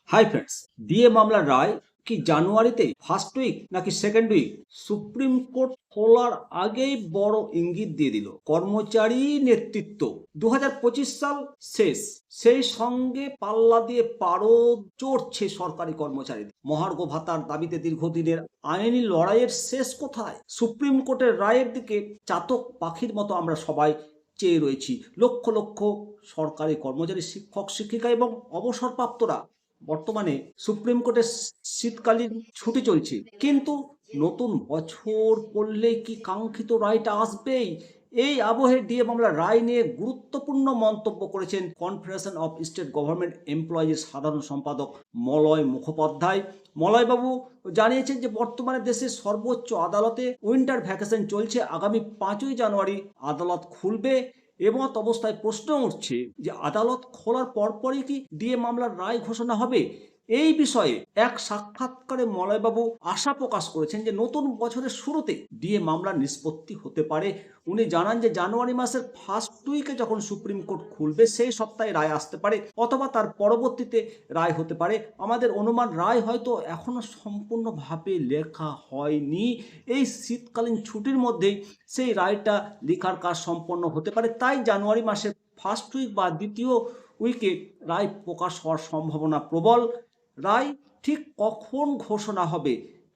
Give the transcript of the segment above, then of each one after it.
Hi friends, DA মামলার রায় কি জানুয়ারিতে ফার্স্ট উইক নাকি সেকেন্ড উইক? সুপ্রিম কোর্ট খোলার আগেই বড় ইঙ্গিত দিয়ে দিল। কর্মচারী নেতৃত্ব 2025 সাল শেষ, সেই সঙ্গে পাল্লা দিয়ে পারও চড়ছে সরকারি কর্মচারীদের। মহার্ঘ ভাতার দাবিতে দীর্ঘদিনের আইনি লড়াইয়ের শেষ কোথায়? সুপ্রিম কোর্টের রায়ের দিকে চাতক পাখির মতো আমরা সবাই চেয়ে রয়েছি। লক্ষ লক্ষ সরকারি কর্মচারী, শিক্ষক, শিক্ষিকা এবং অবসরপ্রাপ্তরা বর্তমানে সুপ্রিম কোর্টের শীতকালীন ছুটি চলছে, কিন্তু নতুন বছর পড়লে কি কাঙ্ক্ষিত রায়টা আসবেই? এই আবহে ডিএ মামলার রায় নিয়ে গুরুত্বপূর্ণ মন্তব্য করেছেন কনফেডারেশন অফ স্টেট গভর্নমেন্ট এমপ্লয়িজের সাধারণ সম্পাদক মলয় মুখোপাধ্যায়। মলয়বাবু জানিয়েছেন যে বর্তমানে দেশের সর্বোচ্চ আদালতে উইন্টার ভ্যাকেশন চলছে। আগামী 5ই জানুয়ারি আদালত খুলবে। এমত অবস্থায় প্রশ্ন উঠছে যে আদালত খোলার পরপরই কি ডিএ মামলার রায় ঘোষণা হবে? এই বিষয়ে এক সাক্ষাৎকারে মলয়বাবু আশা প্রকাশ করেছেন যে নতুন বছরের শুরুতে ডিএ মামলার নিষ্পত্তি হতে পারে। উনি জানান যে জানুয়ারি মাসের ফার্স্ট উইকে যখন সুপ্রিম কোর্ট খুলবে সেই সপ্তাহে রায় আসতে পারে, অথবা তার পরবর্তীতে রায় হতে পারে। আমাদের অনুমান রায় হয়তো এখনো সম্পূর্ণভাবে লেখা হয়নি। এই শীতকালীন ছুটির মধ্যেই সেই রায়টা লেখার কাজ সম্পন্ন হতে পারে। তাই জানুয়ারি মাসের ফার্স্ট উইক বা দ্বিতীয় উইকে রায় প্রকাশ হওয়ার সম্ভাবনা প্রবল। রায় ঠিক কখন ঘোষণা হবে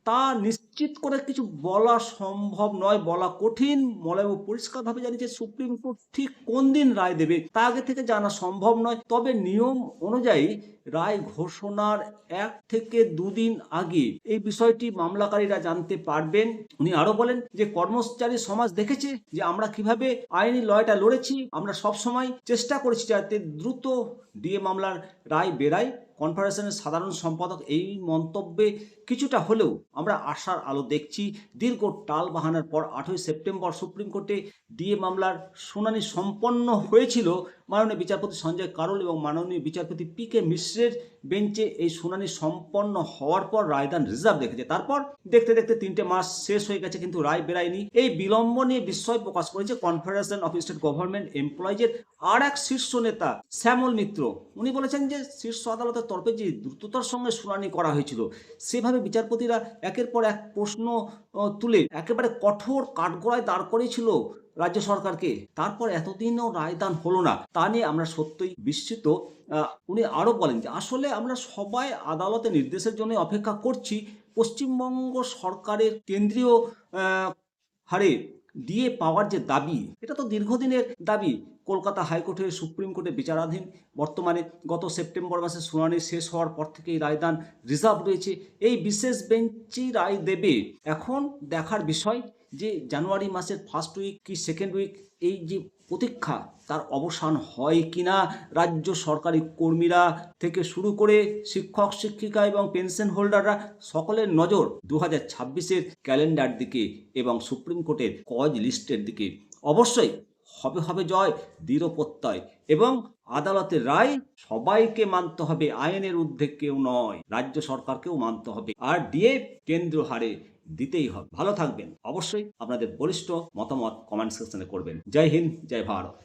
তা নিশ্চিত করে কিছু বলা সম্ভব নয়, বলা কঠিন। মলয়বাবু পরিষ্কারভাবে জানিয়েছে সুপ্রিম কোর্ট ঠিক কোন দিন রায় দেবে তা আগে থেকে জানা সম্ভব নয়। তবে নিয়ম অনুযায়ী রায় ঘোষণার 1 থেকে 2 দিন আগে এই বিষয়টি মামলাকারীরা জানতে পারবেন। উনি আরো বলেন যে কর্মচারী সমাজ দেখেছে যে আমরা কিভাবে আইনি লড়াইটা লড়েছি। আমরা সবসময় চেষ্টা করেছি যাতে দ্রুত ডিএ মামলার রায় বেরায়। কনফেডারেশনের সাধারণ সম্পাদক এই মন্তব্যে কিছুটা হলেও আমরা আশার আলো দেখছি। দীর্ঘ টাল বাহানার পর 8ই সেপ্টেম্বর সুপ্রিম কোর্টে ডিএ মামলার শুনানি সম্পন্ন হয়েছিল। মাননীয় বিচারপতি সঞ্জয় কারোল এবং মাননীয় বিচারপতি পি.কে. মিশ্রের বেঞ্চে এই শুনানি সম্পন্ন হওয়ার পর রায়দান রিজার্ভ রেখেছে। তারপর দেখতে দেখতে 3টে মাস শেষ হয়ে গেছে, কিন্তু রায় বেরায়নি। এই বিলম্ব নিয়ে বিস্ময় প্রকাশ করেছে কনফেডারেশন অফ স্টেট গভর্নমেন্ট এমপ্লয়িজের আর এক শীর্ষ নেতা শ্যামল মিত্র। উনি বলেছেন যে শীর্ষ আদালতের তরফে যে দ্রুততার সঙ্গে শুনানি করা হয়েছিল, সেভাবে বিচারপতিরা একের পর এক প্রশ্ন তুলে একেবারে কঠোর কাঠগড়ায় দাঁড় করিয়েছিল রাজ্য সরকারকে। তারপর এতদিনও রায়দান হলো না, তা নিয়ে আমরা সত্যই বিস্মিত। উনি আরো বলেন যে আসলে আমরা সবাই আদালতের নির্দেশের জন্য অপেক্ষা করছি। পশ্চিমবঙ্গ সরকারের কেন্দ্রীয় হারে ডিএ পাওয়ার যে দাবি, এটা তো দীর্ঘদিনের দাবি। কলকাতা হাইকোর্টের সুপ্রিম কোর্টে বিচারাধীন। বর্তমানে গত সেপ্টেম্বর মাসে শুনানি শেষ হওয়ার পর থেকেই রায়দান রিজার্ভ রয়েছে। এই বিশেষ বেঞ্চই রায় দেবে। এখন দেখার বিষয় যে জানুয়ারি মাসের ফার্স্ট উইক কি সেকেন্ড উইক, এই যে প্রতীক্ষা তার অবসান হয় কিনা। রাজ্য সরকারি কর্মীরা থেকে শুরু করে শিক্ষক, শিক্ষিকা এবং পেনশন হোল্ডাররা সকলের নজর 2026-এর ক্যালেন্ডার দিকে এবং সুপ্রিম কোর্টের কজ লিস্টের দিকে। অবশ্যই হবে হবে জয়, দৃঢ় প্রত্যয় এবং আদালতের রায় সবাইকে মানতে হবে। আইনের ঊর্ধ্বে কেউ নয়, রাজ্য সরকারকেও মানতে হবে। আর ডিএ কেন্দ্র হারে দিতেই হবে। ভালো থাকবেন। অবশ্যই আপনাদের বলিষ্ঠ মতামত কমেন্ট সেকশনে করবেন। জয় হিন্দ, জয় ভারত।